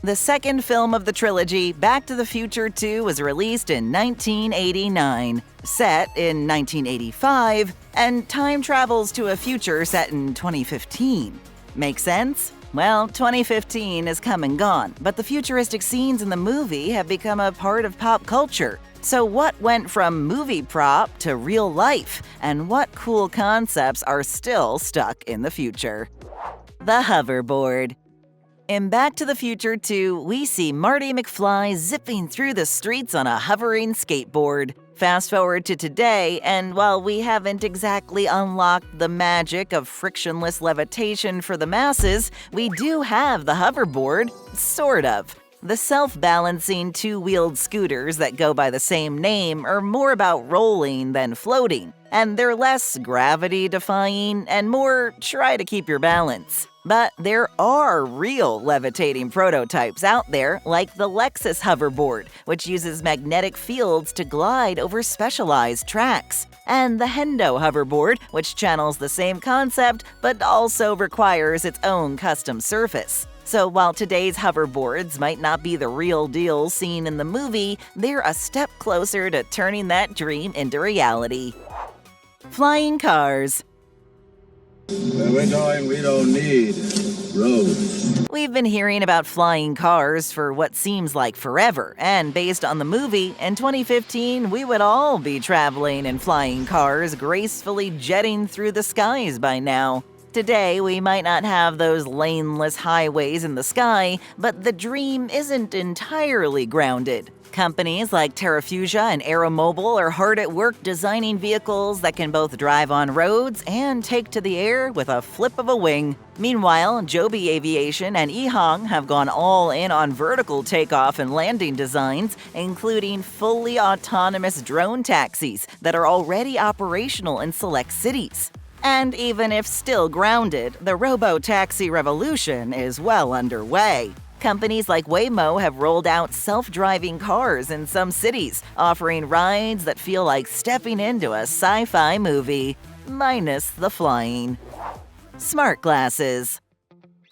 The second film of the trilogy, Back to the Future 2, was released in 1989, set in 1985, and time travels to a future set in 2015. Make sense? Well, 2015 is come and gone, but the futuristic scenes in the movie have become a part of pop culture. So what went from movie prop to real life, and what cool concepts are still stuck in the future? The hoverboard. In Back to the Future 2, we see Marty McFly zipping through the streets on a hovering skateboard. Fast forward to today, and while we haven't exactly unlocked the magic of frictionless levitation for the masses, we do have the hoverboard, sort of. The self-balancing two-wheeled scooters that go by the same name are more about rolling than floating, and they're less gravity-defying and more try to keep your balance. But there are real levitating prototypes out there, like the Lexus Hoverboard, which uses magnetic fields to glide over specialized tracks, and the Hendo Hoverboard, which channels the same concept but also requires its own custom surface. So while today's hoverboards might not be the real deal seen in the movie, they're a step closer to turning that dream into reality. Flying cars. Where we're going, we don't need roads. We've been hearing about flying cars for what seems like forever, and based on the movie, in 2015, we would all be traveling in flying cars, gracefully jetting through the skies by now. Today, we might not have those laneless highways in the sky, but the dream isn't entirely grounded. Companies like Terrafugia and Aeromobile are hard at work designing vehicles that can both drive on roads and take to the air with a flip of a wing. Meanwhile, Joby Aviation and EHang have gone all in on vertical takeoff and landing designs, including fully autonomous drone taxis that are already operational in select cities. And even if still grounded, the robo-taxi revolution is well underway. Companies like Waymo have rolled out self-driving cars in some cities, offering rides that feel like stepping into a sci-fi movie, minus the flying. Smart glasses.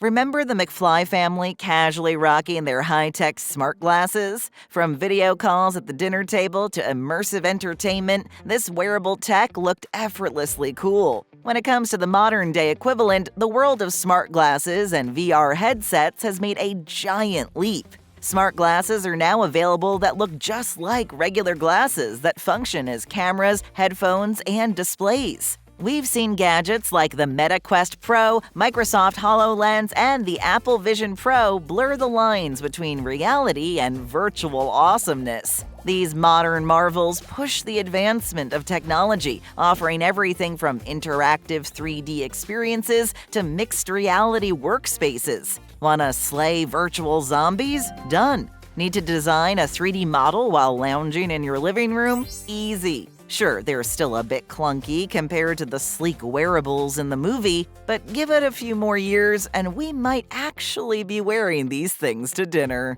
Remember the McFly family casually rocking their high-tech smart glasses? From video calls at the dinner table to immersive entertainment, this wearable tech looked effortlessly cool. When it comes to the modern-day equivalent, the world of smart glasses and VR headsets has made a giant leap. Smart glasses are now available that look just like regular glasses that function as cameras, headphones, and displays. We've seen gadgets like the Meta Quest Pro, Microsoft HoloLens, and the Apple Vision Pro blur the lines between reality and virtual awesomeness. These modern marvels push the advancement of technology, offering everything from interactive 3D experiences to mixed reality workspaces. Wanna slay virtual zombies? Done. Need to design a 3D model while lounging in your living room? Easy. Sure, they're still a bit clunky compared to the sleek wearables in the movie, but give it a few more years and we might actually be wearing these things to dinner.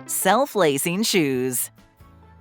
Self-lacing shoes.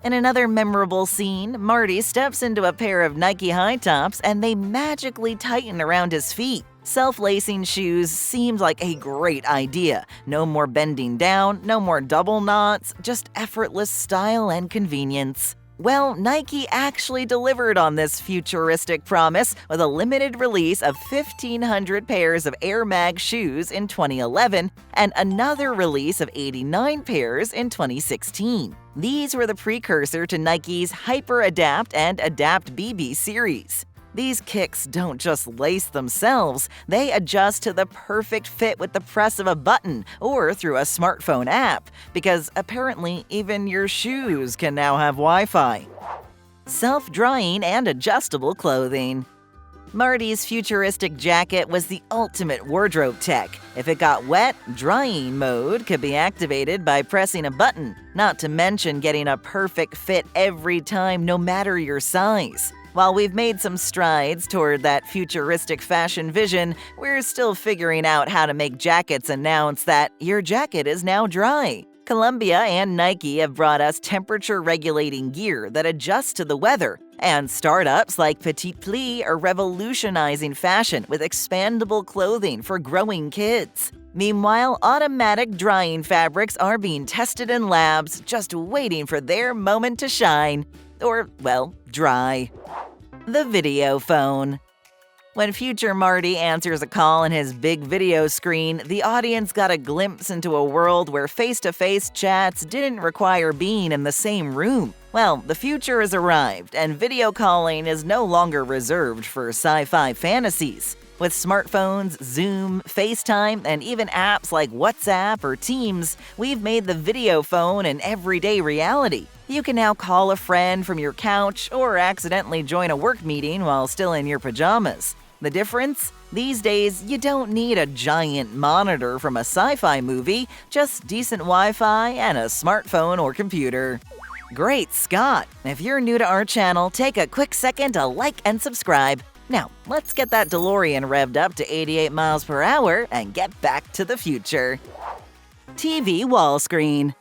In another memorable scene, Marty steps into a pair of Nike high tops and they magically tighten around his feet. Self-lacing shoes seems like a great idea. No more bending down, no more double knots, just effortless style and convenience. Well, Nike actually delivered on this futuristic promise with a limited release of 1,500 pairs of Air Mag shoes in 2011 and another release of 89 pairs in 2016. These were the precursor to Nike's Hyper Adapt and Adapt BB series. These kicks don't just lace themselves, they adjust to the perfect fit with the press of a button or through a smartphone app, because apparently even your shoes can now have Wi-Fi. Self-drying and adjustable clothing. Marty's futuristic jacket was the ultimate wardrobe tech. If it got wet, drying mode could be activated by pressing a button, not to mention getting a perfect fit every time, no matter your size. While we've made some strides toward that futuristic fashion vision, we're still figuring out how to make jackets announce that your jacket is now dry. Columbia and Nike have brought us temperature-regulating gear that adjusts to the weather, and startups like Petit Plis are revolutionizing fashion with expandable clothing for growing kids. Meanwhile, automatic drying fabrics are being tested in labs, just waiting for their moment to shine. Or, well, dry. The video phone. When future Marty answers a call in his big video screen, the audience got a glimpse into a world where face-to-face chats didn't require being in the same room. Well, the future has arrived, and video calling is no longer reserved for sci-fi fantasies. With smartphones, Zoom, FaceTime, and even apps like WhatsApp or Teams, we've made the video phone an everyday reality. You can now call a friend from your couch or accidentally join a work meeting while still in your pajamas. The difference? These days, you don't need a giant monitor from a sci-fi movie, just decent Wi-Fi and a smartphone or computer. Great Scott! If you're new to our channel, take a quick second to like and subscribe. Now, let's get that DeLorean revved up to 88 miles per hour and get back to the future. TV wall screen.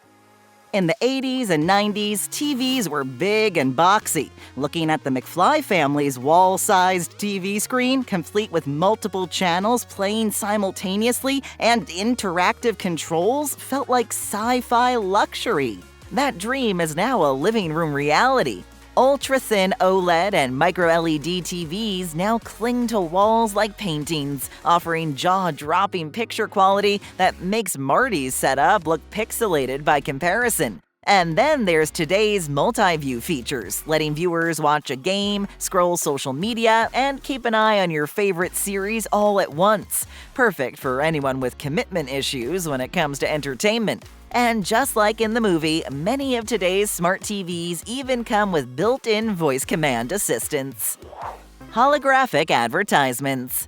In the 80s and 90s, TVs were big and boxy. Looking at the McFly family's wall-sized TV screen, complete with multiple channels playing simultaneously and interactive controls, felt like sci-fi luxury. That dream is now a living room reality. Ultra-thin OLED and micro-LED TVs now cling to walls like paintings, offering jaw-dropping picture quality that makes Marty's setup look pixelated by comparison. And then there's today's multi-view features, letting viewers watch a game, scroll social media, and keep an eye on your favorite series all at once. Perfect for anyone with commitment issues when it comes to entertainment. And just like in the movie, many of today's smart TVs even come with built-in voice command assistants. Holographic Advertisements.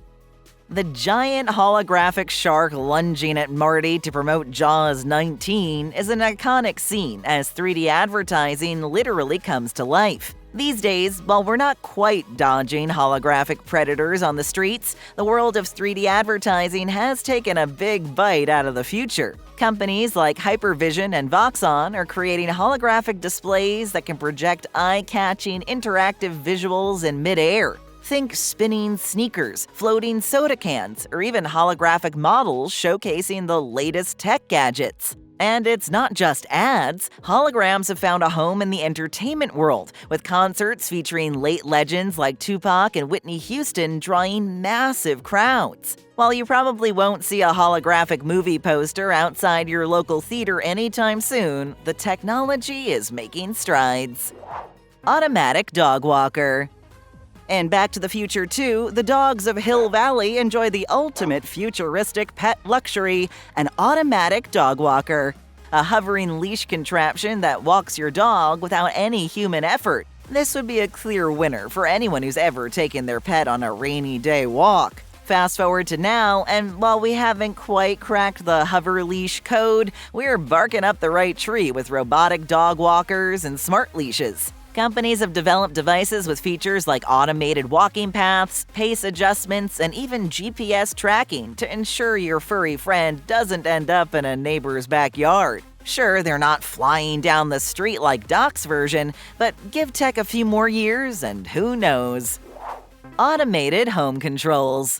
The giant holographic shark lunging at Marty to promote Jaws 19 is an iconic scene as 3D advertising literally comes to life. These days, while we're not quite dodging holographic predators on the streets, the world of 3D advertising has taken a big bite out of the future. Companies like Hypervision and Voxon are creating holographic displays that can project eye-catching interactive visuals in mid-air. Think spinning sneakers, floating soda cans, or even holographic models showcasing the latest tech gadgets. And it's not just ads. Holograms have found a home in the entertainment world, with concerts featuring late legends like Tupac and Whitney Houston drawing massive crowds. While you probably won't see a holographic movie poster outside your local theater anytime soon, the technology is making strides. Automatic dog walker. In Back to the Future 2, the dogs of Hill Valley enjoy the ultimate futuristic pet luxury, an automatic dog walker. A hovering leash contraption that walks your dog without any human effort. This would be a clear winner for anyone who's ever taken their pet on a rainy day walk. Fast forward to now, and while we haven't quite cracked the hover leash code, we're barking up the right tree with robotic dog walkers and smart leashes. Companies have developed devices with features like automated walking paths, pace adjustments, and even GPS tracking to ensure your furry friend doesn't end up in a neighbor's backyard. Sure, they're not flying down the street like Doc's version, but give tech a few more years and who knows. Automated home controls.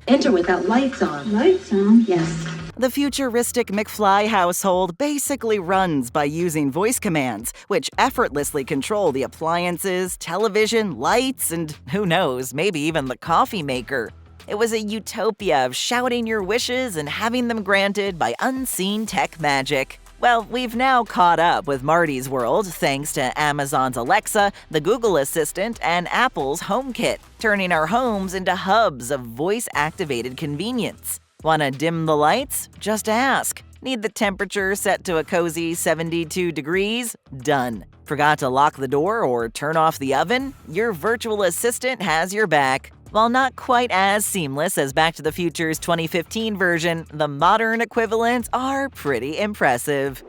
Enter without lights on. Lights on? Yes. The futuristic McFly household basically runs by using voice commands, which effortlessly control the appliances, television, lights, and who knows, maybe even the coffee maker. It was a utopia of shouting your wishes and having them granted by unseen tech magic. Well, we've now caught up with Marty's world thanks to Amazon's Alexa, the Google Assistant, and Apple's HomeKit, turning our homes into hubs of voice-activated convenience. Want to dim the lights? Just ask. Need the temperature set to a cozy 72 degrees? Done. Forgot to lock the door or turn off the oven? Your virtual assistant has your back. While not quite as seamless as Back to the Future's 2015 version, the modern equivalents are pretty impressive.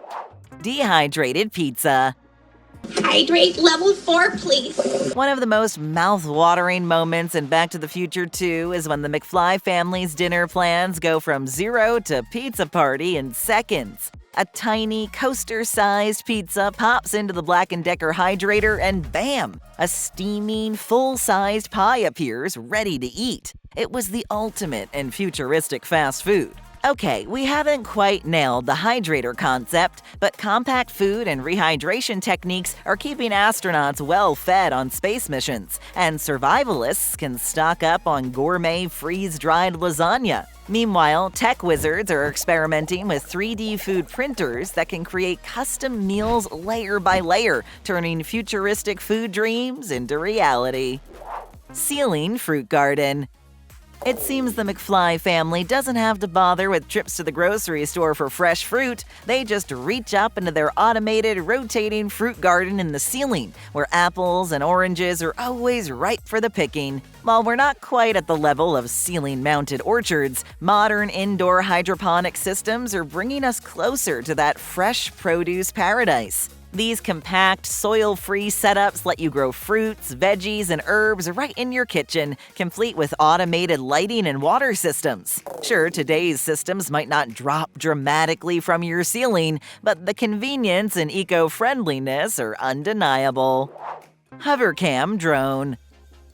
Dehydrated Pizza. Hydrate level 4, please. One of the most mouth-watering moments in Back to the Future 2 is when the McFly family's dinner plans go from zero to pizza party in seconds. A tiny, coaster-sized pizza pops into the Black & Decker hydrator and bam! A steaming, full-sized pie appears ready to eat. It was the ultimate in futuristic fast food. Okay, we haven't quite nailed the hydrator concept, but compact food and rehydration techniques are keeping astronauts well fed on space missions, and survivalists can stock up on gourmet freeze-dried lasagna. Meanwhile, tech wizards are experimenting with 3D food printers that can create custom meals layer by layer, turning futuristic food dreams into reality. Ceiling fruit garden. It seems the McFly family doesn't have to bother with trips to the grocery store for fresh fruit. They just reach up into their automated, rotating fruit garden in the ceiling, where apples and oranges are always ripe for the picking. While we're not quite at the level of ceiling-mounted orchards, modern indoor hydroponic systems are bringing us closer to that fresh produce paradise. These compact, soil-free setups let you grow fruits, veggies, and herbs right in your kitchen, complete with automated lighting and water systems. Sure, today's systems might not drop dramatically from your ceiling, but the convenience and eco-friendliness are undeniable. Hovercam Drone.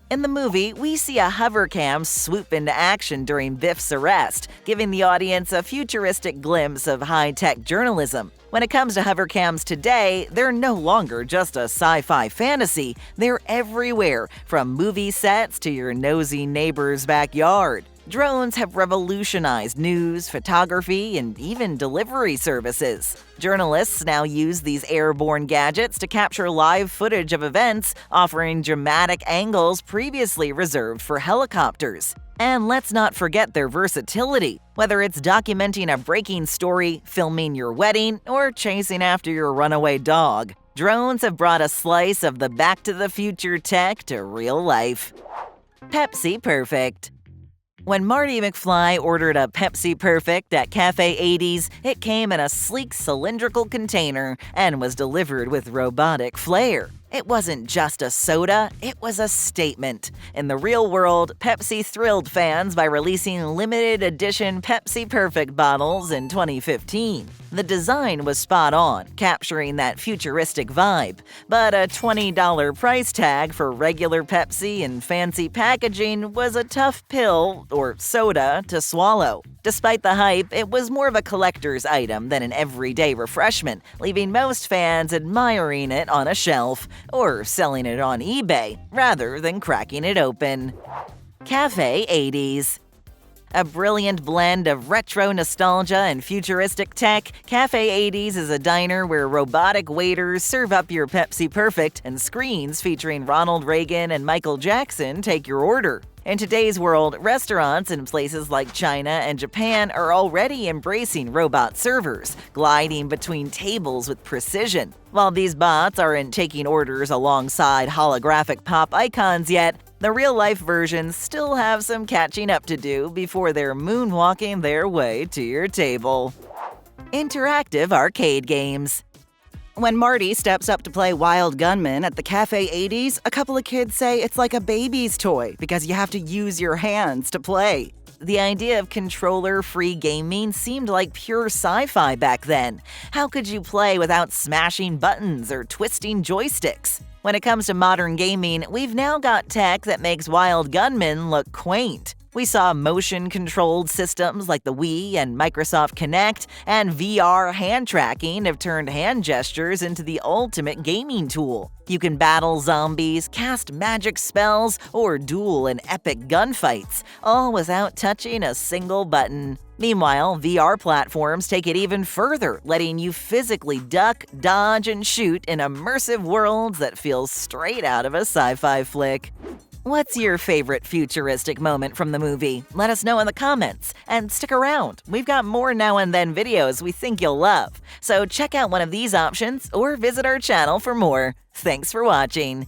In the movie, we see a hovercam swoop into action during Biff's arrest, giving the audience a futuristic glimpse of high-tech journalism. When it comes to hovercams today, they're no longer just a sci-fi fantasy. They're everywhere, from movie sets to your nosy neighbor's backyard. Drones have revolutionized news, photography, and even delivery services. Journalists now use these airborne gadgets to capture live footage of events, offering dramatic angles previously reserved for helicopters. And let's not forget their versatility. Whether it's documenting a breaking story, filming your wedding, or chasing after your runaway dog, drones have brought a slice of the Back to the Future tech to real life. Pepsi Perfect. When Marty McFly ordered a Pepsi Perfect at Café 80's, it came in a sleek cylindrical container and was delivered with robotic flair. It wasn't just a soda, it was a statement. In the real world, Pepsi thrilled fans by releasing limited edition Pepsi Perfect bottles in 2015. The design was spot on, capturing that futuristic vibe, but a $20 price tag for regular Pepsi and fancy packaging was a tough pill, or soda, to swallow. Despite the hype, it was more of a collector's item than an everyday refreshment, leaving most fans admiring it on a shelf, or selling it on eBay, rather than cracking it open. Café 80's. A brilliant blend of retro nostalgia and futuristic tech, Café 80's is a diner where robotic waiters serve up your Pepsi Perfect and screens featuring Ronald Reagan and Michael Jackson take your order. In today's world, restaurants in places like China and Japan are already embracing robot servers, gliding between tables with precision. While these bots aren't taking orders alongside holographic pop icons yet, the real-life versions still have some catching up to do before they're moonwalking their way to your table. Interactive arcade games. When Marty steps up to play Wild Gunman at the Café 80's, a couple of kids say it's like a baby's toy because you have to use your hands to play. The idea of controller-free gaming seemed like pure sci-fi back then. How could you play without smashing buttons or twisting joysticks? When it comes to modern gaming, we've now got tech that makes Wild Gunman look quaint. We saw motion-controlled systems like the Wii and Microsoft Kinect, and VR hand tracking have turned hand gestures into the ultimate gaming tool. You can battle zombies, cast magic spells, or duel in epic gunfights, all without touching a single button. Meanwhile, VR platforms take it even further, letting you physically duck, dodge, and shoot in immersive worlds that feel straight out of a sci-fi flick. What's your favorite futuristic moment from the movie? Let us know in the comments. And stick around, we've got more Now and Then videos we think you'll love. So check out one of these options or visit our channel for more. Thanks for watching.